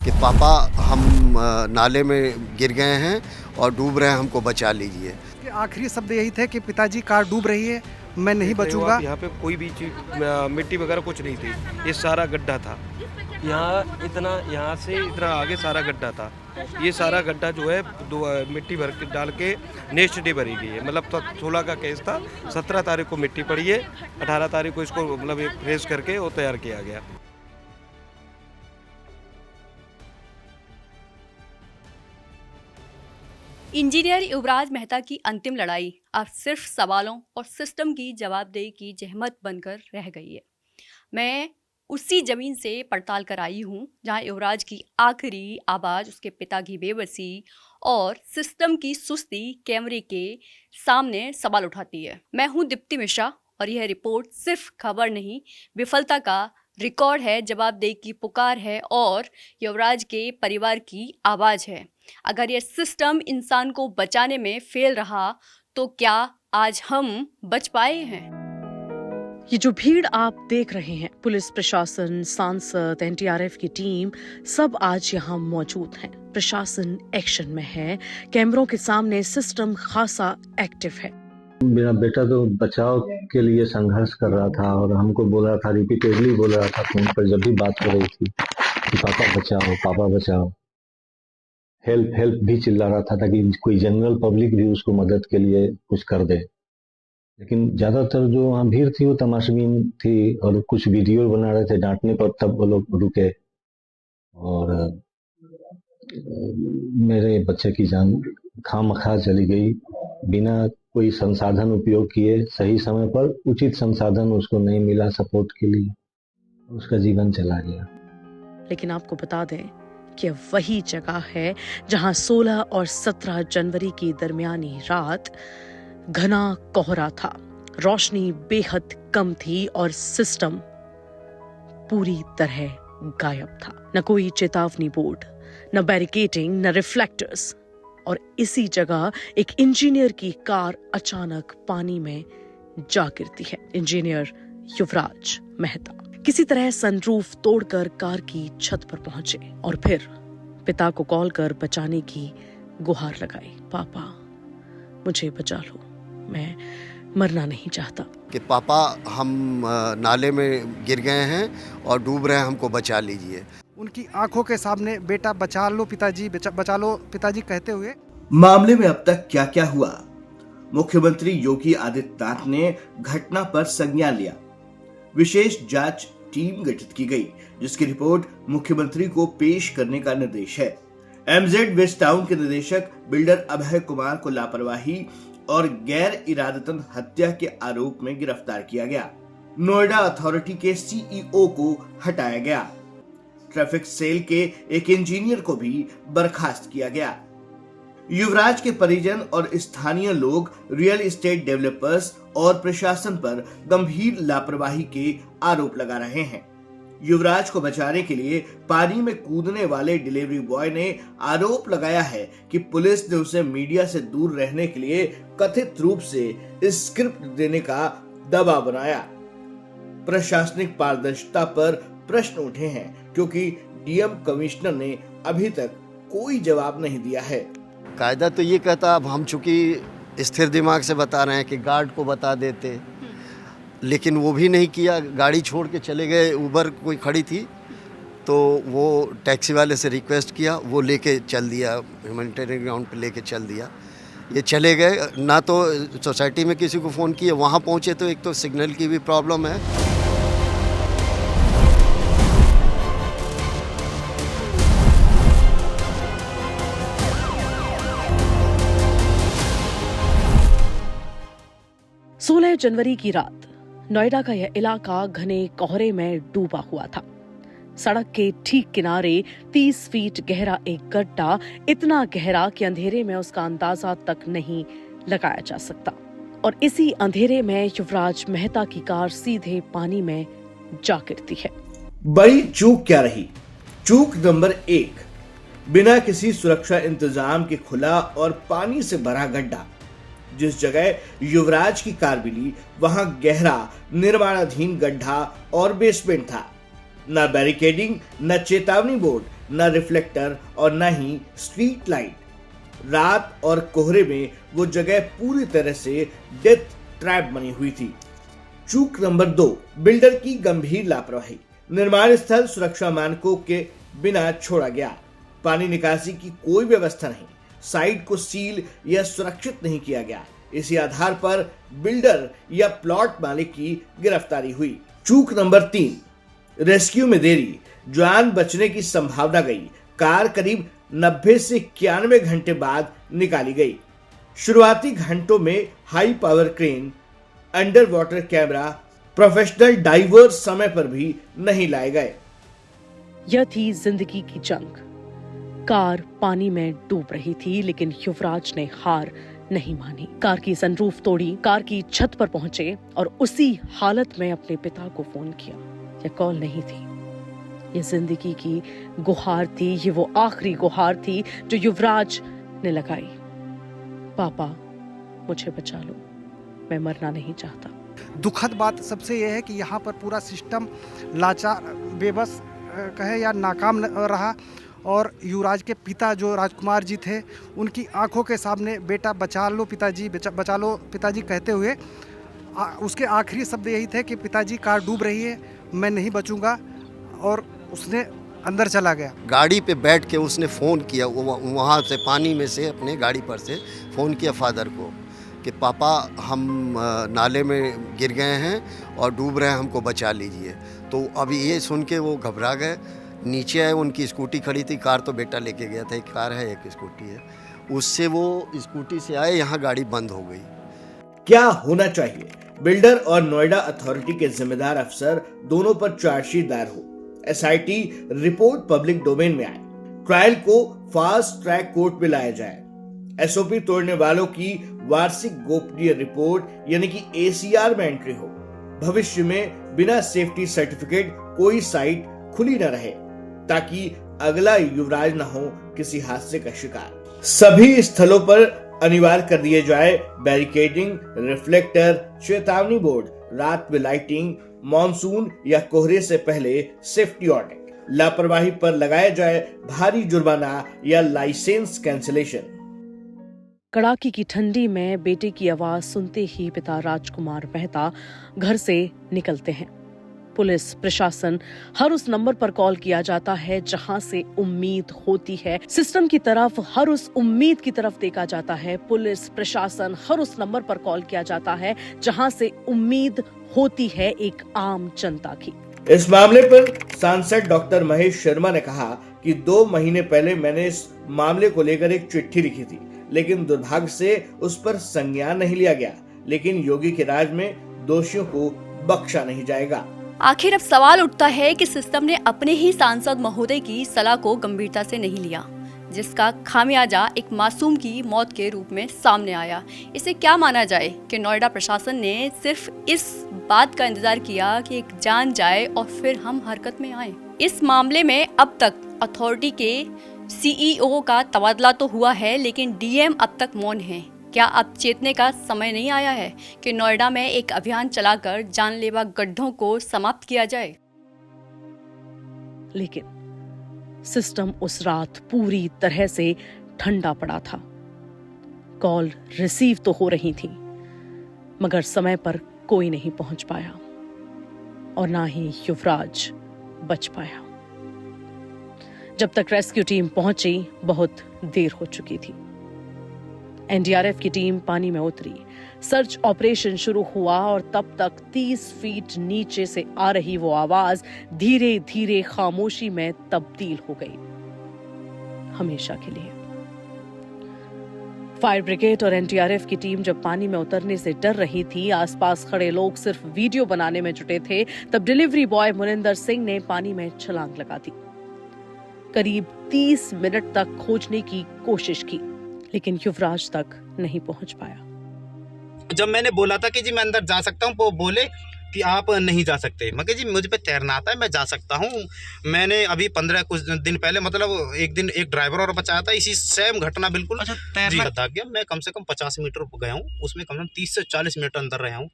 कि पापा हम नाले में गिर गए हैं और डूब रहे हैं, हमको बचा लीजिए। कि आखिरी शब्द यही थे कि पिताजी कार डूब रही है, मैं नहीं बचूंगा। यहाँ पे कोई भी चीज मिट्टी वगैरह कुछ नहीं थी, ये सारा गड्ढा था। यहाँ से इतना आगे सारा गड्ढा था। ये सारा गड्ढा जो है मिट्टी भर के डाल के नेक्स्ट डे भरी गई है। मतलब 16 का केस था, 17 तारीख को मिट्टी पड़ी है, 18 तारीख को इसको मतलब फ्रेश करके वो तैयार किया गया। इंजीनियर युवराज मेहता की अंतिम लड़ाई अब सिर्फ सवालों और सिस्टम की जवाबदेही की जहमत बनकर रह गई है। मैं उसी जमीन से पड़ताल कर आई हूँ जहाँ युवराज की आखिरी आवाज़, उसके पिता की बेबसी और सिस्टम की सुस्ती कैमरे के सामने सवाल उठाती है। मैं हूँ दीप्ति मिश्रा और यह रिपोर्ट सिर्फ खबर नहीं, विफलता का रिकॉर्ड है, जवाबदेही की पुकार है और युवराज के परिवार की आवाज़ है। अगर यह सिस्टम इंसान को बचाने में फेल रहा तो क्या आज हम बच पाए हैं? ये जो भीड़ आप देख रहे हैं, पुलिस प्रशासन, सांसद, एनडीआरएफ की टीम सब आज यहाँ मौजूद हैं। प्रशासन एक्शन में है, कैमरों के सामने सिस्टम खासा एक्टिव है। मेरा बेटा तो बचाव के लिए संघर्ष कर रहा था और हमको बोल रहा था, रिपीटेडली बोल रहा था फोन पर जब भी बात कर रही थी कि पापा बचाओ, पापा बचाओ। हेल्प हेल्प भी चिल्ला रहा था ताकि कोई जनरल पब्लिक भी उसको मदद के लिए कुछ कर दे। लेकिन ज्यादातर जो वहाँ भीड़ थी वो तमाशबीन थी और कुछ वीडियो बना रहे थे डांटने पर, तब वो लोग रुके और मेरे बच्चे की जान खामखा चली गई बिना कोई संसाधन उपयोग किए। सही समय पर उचित संसाधन उसको नहीं मिला सपोर्ट के लिए, उसका जीवन चला गया। लेकिन आपको बता दें कि वही जगह है जहां 16 और 17 जनवरी की दरमियानी रात घना कोहरा था, रोशनी बेहद कम थी और सिस्टम पूरी तरह गायब था। न कोई चेतावनी बोर्ड, न बैरिकेडिंग, न रिफ्लेक्टर्स। और इसी जगह एक इंजीनियर की कार अचानक पानी में जा गिरती है। इंजीनियर युवराज मेहता किसी तरह सनरूफ तोड़कर कार की छत पर पहुंचे और फिर पिता को कॉल कर बचाने की गुहार लगाई। पापा मुझे बचा लो, मैं मरना नहीं चाहता। कि पापा हम नाले में गिर गए हैं और डूब रहे हैं, हमको बचा लीजिए। उनकी आंखों के सामने बेटा बचा लो पिताजी, बचा लो पिताजी कहते हुए। मामले में अब तक क्या क्या हुआ? मुख्यमंत्री योगी आदित्यनाथ ने घटना पर संज्ञान लिया। विशेष जांच टीम गठित की गई जिसकी रिपोर्ट मुख्यमंत्री को पेश करने का निर्देश है। एमजेड वेस्ट टाउन के निदेशक बिल्डर अभय कुमार को लापरवाही और गैर इरादतन हत्या के आरोप में गिरफ्तार किया गया। नोएडा अथॉरिटी के सीईओ को हटाया गया। ट्रैफिक सेल के एक इंजीनियर को भी बर्खास्त किया गया। युवराज के परिजन और स्थानीय लोग रियल एस्टेट डेवलपर्स और प्रशासन पर गंभीर लापरवाही के आरोप लगा रहे हैं। युवराज को बचाने के लिए पानी में कूदने वाले डिलीवरी बॉय ने आरोप लगाया है कि पुलिस ने उसे मीडिया से दूर रहने के लिए कथित रूप से स्क्रिप्ट देने का दबाव बनाया। प्रशासनिक पारदर्शिता पर प्रश्न उठे हैं क्योंकि डीएम कमिश्नर ने अभी तक कोई जवाब नहीं दिया है। कायदा तो ये कहता, अब हम चूंकि स्थिर दिमाग से बता रहे हैं कि गार्ड को बता देते, लेकिन वो भी नहीं किया। गाड़ी छोड़ के चले गए। उबर कोई खड़ी थी तो वो टैक्सी वाले से रिक्वेस्ट किया, वो लेके चल दिया, ह्यूमैनिटेरियन ग्राउंड पे लेके चल दिया। ये चले गए, ना तो सोसाइटी में किसी को फ़ोन किया। वहाँ पहुँचे तो एक तो सिग्नल की भी प्रॉब्लम है। जनवरी की रात नोएडा का यह इलाका घने कोहरे में डूबा हुआ था। सड़क के ठीक किनारे 30 फीट गहरा एक गड्ढा, इतना गहरा कि अंधेरे में उसका अंदाजा तक नहीं लगाया जा सकता। और इसी अंधेरे में युवराज मेहता की कार सीधे पानी में जा गिरती है। बड़ी चूक क्या रही? चूक नंबर 1, बिना किसी सुरक्षा इंतजाम के खुला और पानी से भरा गड्ढा। जिस जगह युवराज की कार मिली वहां गहरा निर्माणाधीन गड्ढा और बेसमेंट था। न बैरिकेडिंग, न चेतावनी बोर्ड, न रिफ्लेक्टर और न ही स्ट्रीट लाइट। रात और कोहरे में वो जगह पूरी तरह से डेथ ट्रैप बनी हुई थी। चूक नंबर 2, बिल्डर की गंभीर लापरवाही। निर्माण स्थल सुरक्षा मानकों के बिना छोड़ा गया। पानी निकासी की कोई व्यवस्था नहीं, साइट को सील या सुरक्षित नहीं किया गया। इसी आधार पर बिल्डर या प्लॉट मालिक की गिरफ्तारी हुई। चूक नंबर 3, रेस्क्यू में देरी, जान बचने की संभावना गई। कार करीब 90 से 91 घंटे बाद निकाली गई। शुरुआती घंटों में high power crane, under water camera, professional diver समय पर भी नहीं लाए गए। यह थी जिंदगी की जंग। कार पानी में डूब रही थी, लेकिन युवराज ने हार नहीं मानी। कार की सनरूफ तोड़ी, कार की छत पर पहुंचे और उसी हालत में अपने पिता को फोन किया। यह कॉल नहीं थी, ये जिंदगी की गुहार थी। ये वो आखिरी गुहार थी जो युवराज ने लगाई। पापा, मुझे बचा लो, मैं मरना नहीं चाहता। दुखद बात सबसे यह है कि यहाँ पर पूरा सिस्टम लाचार, बेबस कहे या नाकाम रहा और युवराज के पिता जो राजकुमार जी थे, उनकी आंखों के सामने बेटा बचा लो पिताजी, बचा लो पिताजी कहते हुए उसके आखिरी शब्द यही थे कि पिताजी कार डूब रही है, मैं नहीं बचूंगा, और उसने अंदर चला गया। गाड़ी पे बैठ के उसने फ़ोन किया, वहाँ से पानी में से अपने गाड़ी पर से फ़ोन किया फादर को कि पापा हम नाले में गिर गए हैं और डूब रहे हैं, हमको बचा लीजिए। तो अभी ये सुन के वो घबरा गए। नीचे आए, उनकी स्कूटी खड़ी थी, कार तो बेटा लेके गया था, एक कार है एक स्कूटी है, उससे वो स्कूटी से आए, यहाँ गाड़ी बंद हो गई। क्या होना चाहिए? बिल्डर और नोएडा अथॉरिटी के जिम्मेदार अफसर दोनों पर चार्जशीट दायर हो, एसआईटी रिपोर्ट पब्लिक डोमेन में आए, ट्रायल को फास्ट ट्रैक कोर्ट में लाया जाए, एसओपी तोड़ने वालों की वार्षिक गोपनीय रिपोर्ट यानी कि एसीआर में एंट्री हो। भविष्य में बिना सेफ्टी सर्टिफिकेट कोई साइट खुली न रहे, ताकि अगला युवराज न हो किसी हादसे का शिकार। सभी स्थलों पर अनिवार्य कर दिए जाए बैरिकेडिंग, रिफ्लेक्टर, चेतावनी बोर्ड, रात में लाइटिंग, मॉनसून या कोहरे से पहले सेफ्टी ऑडिट। लापरवाही पर लगाया जाए भारी जुर्माना या लाइसेंस कैंसिलेशन। कड़ाके की ठंडी में बेटे की आवाज सुनते ही पिता राजकुमार मेहता घर से निकलते हैं। पुलिस प्रशासन हर उस नंबर पर कॉल किया जाता है जहां से उम्मीद होती है। सिस्टम की तरफ हर उस उम्मीद की तरफ देखा जाता है। पुलिस प्रशासन हर उस नंबर पर कॉल किया जाता है जहां से उम्मीद होती है एक आम जनता की। इस मामले पर सांसद डॉक्टर महेश शर्मा ने कहा कि 2 महीने पहले मैंने इस मामले को लेकर एक चिट्ठी लिखी थी, लेकिन दुर्भाग्य से उस पर संज्ञान नहीं लिया गया। लेकिन योगी के राज में दोषियों को बख्शा नहीं जाएगा। आखिर अब सवाल उठता है कि सिस्टम ने अपने ही सांसद महोदय की सलाह को गंभीरता से नहीं लिया, जिसका खामियाजा एक मासूम की मौत के रूप में सामने आया। इसे क्या माना जाए कि नोएडा प्रशासन ने सिर्फ इस बात का इंतजार किया कि एक जान जाए और फिर हम हरकत में आए। इस मामले में अब तक अथॉरिटी के सीईओ का तबादला तो हुआ है, लेकिन डीएम अब तक मौन है। क्या अब चेतने का समय नहीं आया है कि नोएडा में एक अभियान चलाकर जानलेवा गड्ढों को समाप्त किया जाए? लेकिन सिस्टम उस रात पूरी तरह से ठंडा पड़ा था। कॉल रिसीव तो हो रही थी, मगर समय पर कोई नहीं पहुंच पाया और ना ही युवराज बच पाया। जब तक रेस्क्यू टीम पहुंची, बहुत देर हो चुकी थी। एनडीआरएफ की टीम पानी में उतरी, सर्च ऑपरेशन शुरू हुआ और तब तक 30 फीट नीचे से आ रही वो आवाज धीरे धीरे खामोशी में तब्दील हो गई, हमेशा के लिए। फायर ब्रिगेड और एनडीआरएफ की टीम जब पानी में उतरने से डर रही थी, आसपास खड़े लोग सिर्फ वीडियो बनाने में जुटे थे, तब डिलीवरी बॉय मुनिंदर सिंह ने पानी में छलांग लगा दी। करीब 30 मिनट तक खोजने की कोशिश की, लेकिन युवराज तक नहीं पहुंच पाया। जब मैंने बोला था कि जी मैं अंदर जा सकता हूं, वो बोले कि आप नहीं जा सकते। मगर जी मुझ पे तैरना आता है, मैं जा सकता हूँ। मैंने अभी 15 कुछ दिन पहले मतलब एक दिन एक ड्राइवर और बचाया था, इसी सेम घटना बिल्कुल। अच्छा, जी तैरना बता गया। मैं कम से कम 50 मीटर गया हूँ, उसमें कम से कम 30 से 40 मिनट अंदर रहा हूँ।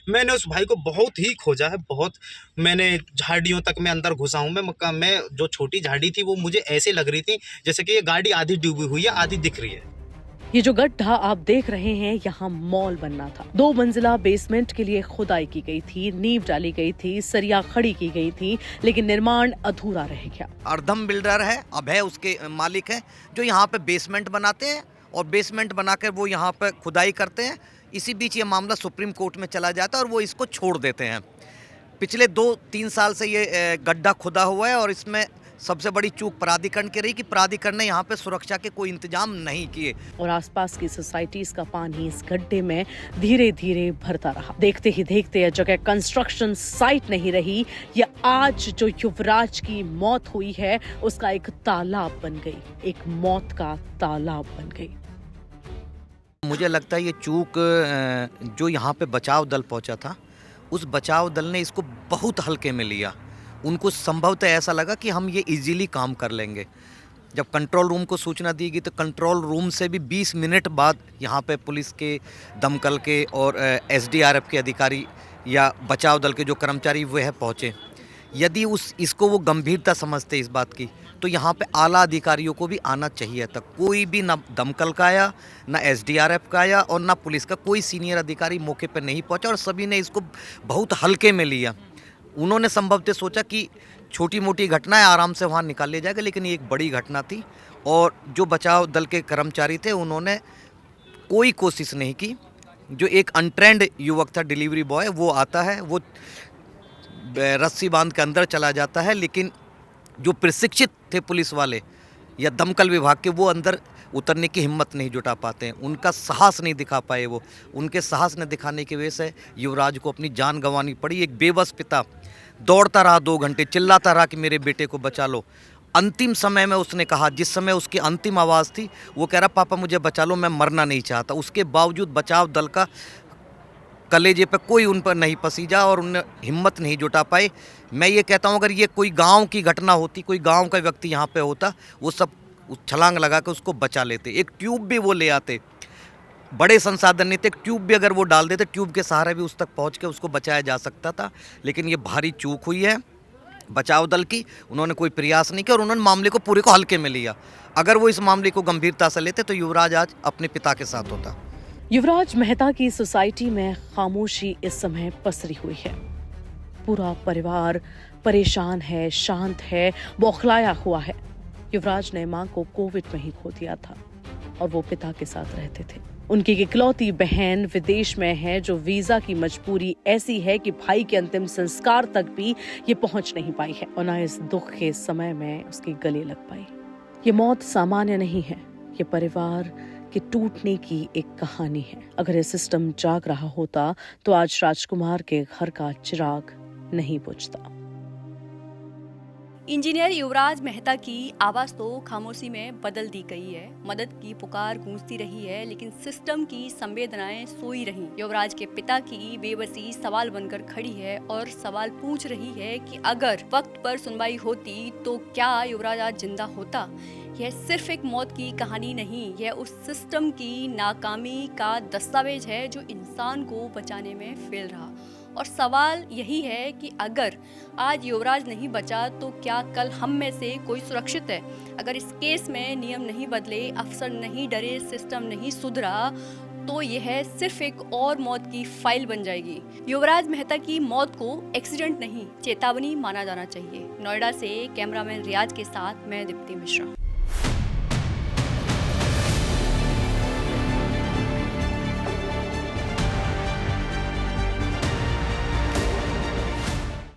मैंने उस भाई को बहुत ही खोजा है, बहुत। मैंने झाड़ियों तक मैं अंदर घुसा हूँ। मैं जो छोटी झाड़ी थी वो मुझे ऐसे लग रही थी जैसे कि ये गाड़ी आधी डूबी हुई है, आधी दिख रही है। ये जो गड्ढा आप देख रहे हैं, यहाँ मॉल बनना था। 2 मंजिला बेसमेंट के लिए खुदाई की गई थी, नींव डाली गई थी, सरिया खड़ी की गई थी, लेकिन निर्माण अधूरा रह गया। अर्धम बिल्डर है, अभय उसके मालिक है, जो यहाँ पे बेसमेंट बनाते हैं और बेसमेंट बनाकर वो यहाँ पे खुदाई करते हैं। इसी बीच ये मामला सुप्रीम कोर्ट में चला जाता है और वो इसको छोड़ देते हैं। पिछले 2-3 साल से ये गड्ढा खुदा हुआ है और इसमें सबसे बड़ी चूक प्राधिकरण की रही कि प्राधिकरण ने यहाँ पे सुरक्षा के कोई इंतजाम नहीं किए और आसपास की सोसाइटीज का पानी इस गड्ढे में धीरे धीरे भरता रहा। देखते ही देखते यह जगह कंस्ट्रक्शन साइट नहीं रही। ये आज जो युवराज की मौत हुई है उसका एक तालाब बन गई, एक मौत का तालाब बन गई। मुझे लगता है ये चूक जो यहाँ पे बचाव दल पहुंचा था, उस बचाव दल ने इसको बहुत हल्के में लिया। उनको संभवतः ऐसा लगा कि हम ये इजीली काम कर लेंगे। जब कंट्रोल रूम को सूचना दी गई तो कंट्रोल रूम से भी 20 मिनट बाद यहाँ पे पुलिस के, दमकल के और एसडीआरएफ के अधिकारी या बचाव दल के जो कर्मचारी वह पहुँचे। यदि इसको वो गंभीरता समझते इस बात की, तो यहाँ पे आला अधिकारियों को भी आना चाहिए था। कोई भी ना दमकल का आया, ना एसडीआरएफ का आया और ना पुलिस का कोई सीनियर अधिकारी मौके पर नहीं पहुँचा और सभी ने इसको बहुत हल्के में लिया। उन्होंने संभवतः सोचा कि छोटी मोटी घटना है, आराम से वहाँ निकाल लिया जाएगा, लेकिन ये एक बड़ी घटना थी और जो बचाव दल के कर्मचारी थे उन्होंने कोई कोशिश नहीं की। जो एक अनट्रेंड युवक था, डिलीवरी बॉय, वो आता है, वो रस्सी बांध के अंदर चला जाता है, लेकिन जो प्रशिक्षित थे पुलिस वाले या दमकल विभाग के, वो अंदर उतरने की हिम्मत नहीं जुटा पाते हैं। उनका साहस नहीं दिखा पाए वो। उनके साहस न दिखाने की वजह से युवराज को अपनी जान गंवानी पड़ी। एक बेबस पिता दौड़ता रहा 2 घंटे, चिल्लाता रहा कि मेरे बेटे को बचा लो। अंतिम समय में उसने कहा, जिस समय उसकी अंतिम आवाज़ थी, वो कह रहा पापा मुझे बचा लो, मैं मरना नहीं चाहता। उसके बावजूद बचाव दल का कलेजे पे कोई उन पर नहीं पसीजा और उन्हें हिम्मत नहीं जुटा पाए। मैं ये कहता हूँ अगर ये कोई गांव की घटना होती, कोई गांव का व्यक्ति यहाँ पे होता, वो सब छलांग लगा के उसको बचा लेते। एक ट्यूब भी वो ले आते, बड़े संसाधन नहीं थे, एक ट्यूब भी अगर वो डाल देते, ट्यूब के सहारे भी उस तक पहुँच के उसको बचाया जा सकता था। लेकिन ये भारी चूक हुई है बचाव दल की। उन्होंने कोई प्रयास नहीं किया और उन्होंने मामले को पूरे को हल्के में लिया। अगर वो इस मामले को गंभीरता से लेते तो युवराज आज अपने पिता के साथ होता। युवराज मेहता की सोसाइटी में खामोशी इस समय पसरी हुई है। पूरा परिवार परेशान है, शांत है, बौखलाया हुआ है। युवराज ने मां को कोविड में ही खो दिया था और वो पिता के साथ रहते थे। उनकी इकलौती बहन विदेश में है, जो वीजा की मजबूरी ऐसी है कि भाई के अंतिम संस्कार तक भी ये पहुंच नहीं पाई है और न इस दुख के समय में उसके गले लग पाई। ये मौत सामान्य नहीं है, ये परिवार के टूटने की एक कहानी है। अगर ये सिस्टम जाग रहा होता तो आज राजकुमार के घर का चिराग नहीं बुझता। इंजीनियर युवराज मेहता की आवाज़ तो खामोशी में बदल दी गई है। मदद की पुकार गूंजती रही है, लेकिन सिस्टम की संवेदनाएं सोई रहीं। युवराज के पिता की बेबसी सवाल बनकर खड़ी है और सवाल पूछ रही है कि अगर वक्त पर सुनवाई होती तो क्या युवराज आज जिंदा होता। यह सिर्फ एक मौत की कहानी नहीं, यह उस सिस्टम की नाकामी का दस्तावेज है जो इंसान को बचाने में फेल रहा। और सवाल यही है कि अगर आज युवराज नहीं बचा तो क्या कल हम में से कोई सुरक्षित है। अगर इस केस में नियम नहीं बदले, अफसर नहीं डरे, सिस्टम नहीं सुधरा, तो यह सिर्फ एक और मौत की फाइल बन जाएगी। युवराज मेहता की मौत को एक्सीडेंट नहीं, चेतावनी माना जाना चाहिए। नोएडा से कैमरामैन रियाज के साथ मैं दीप्ति मिश्रा।